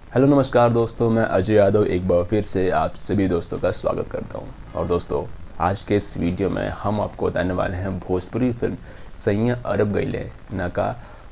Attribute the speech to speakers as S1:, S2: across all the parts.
S1: Hello नमस्कार दोस्तों, मैं अजय यादव एक बार फिर से आप सभी दोस्तों का स्वागत करता हूं। और दोस्तों, आज के इस वीडियो में हम आपको बताने वाले हैं भोजपुरी फिल्म सैयां अरब गइले ना का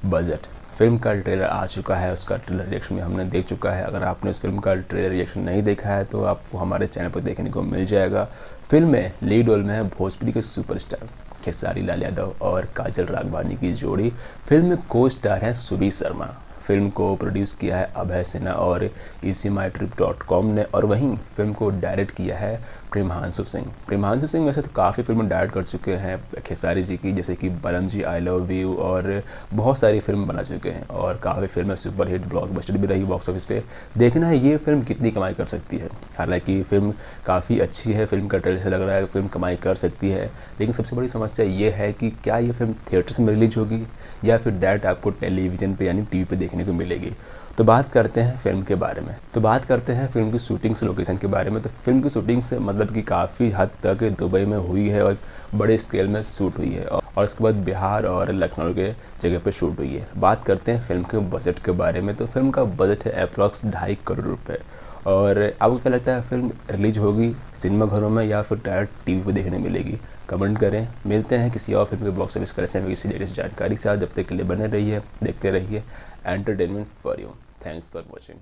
S1: बजट। फिल्म का ट्रेलर आ चुका है, उसका ट्रेलर रिएक्शन भी हमने देख चुका है। अगर आपने उस फिल्म का ट्रेलर रिएक्शन नहीं देखा है तो आपको हमारे चैनल पर देखने को मिल जाएगा। फिल्म में लीड रोल में है भोजपुरी के सुपरस्टार खेसारी लाल यादव और काजल राघवानी की जोड़ी। फिल्म में को स्टार हैं सुबीर शर्मा। फिल्म को प्रोड्यूस किया है अभय सिन्हा और easyMyTrip.com ने, और वहीं फिल्म को डायरेक्ट किया है प्रेमांशु सिंह। प्रेमांशु सिंह वैसे तो काफ़ी फिल्में डायरेक्ट कर चुके हैं खेसारी जी की, जैसे कि बलम जी, आई लव यू, और बहुत सारी फिल्म बना चुके हैं और काफ़ी फिल्में सुपरहिट ब्लॉकबस्टर भी रही बॉक्स ऑफिस पे। देखना है ये फिल्म कितनी कमाई कर सकती है। हालांकि फिल्म काफ़ी अच्छी है, फिल्म का ट्रेलर से लग रहा है फिल्म कमाई कर सकती है, लेकिन सबसे बड़ी समस्या ये है कि क्या ये फिल्म थिएटर्स में रिलीज होगी या फिर डायरेक्ट आपको टेलीविज़न पे यानी टीवी पे देखने को मिलेगी। तो बात करते हैं फिल्म के बारे में, तो बात करते हैं फिल्म की शूटिंग्स लोकेशन के बारे में। तो फिल्म की शूटिंग से मतलब कि काफ़ी हद तक दुबई में हुई है और बड़े स्केल में शूट हुई है, और उसके बाद बिहार और लखनऊ के जगह पे शूट हुई है। बात करते हैं फिल्म के बजट के बारे में, तो फिल्म का बजट है अप्रॉक्स 2.5 करोड़ रुपये। और आपको क्या लगता है फिल्म रिलीज होगी सिनेमा घरों में या फिर डायरेक्ट टीवी पे देखने मिलेगी? कमेंट करें। मिलते हैं किसी और फिल्म के बॉक्स ऑफिस कलेक्शन में किसी लेटेस्ट जानकारी से। आज जब तक के लिए बने रहिए, देखते रहिए entertainment for you. Thanks for watching.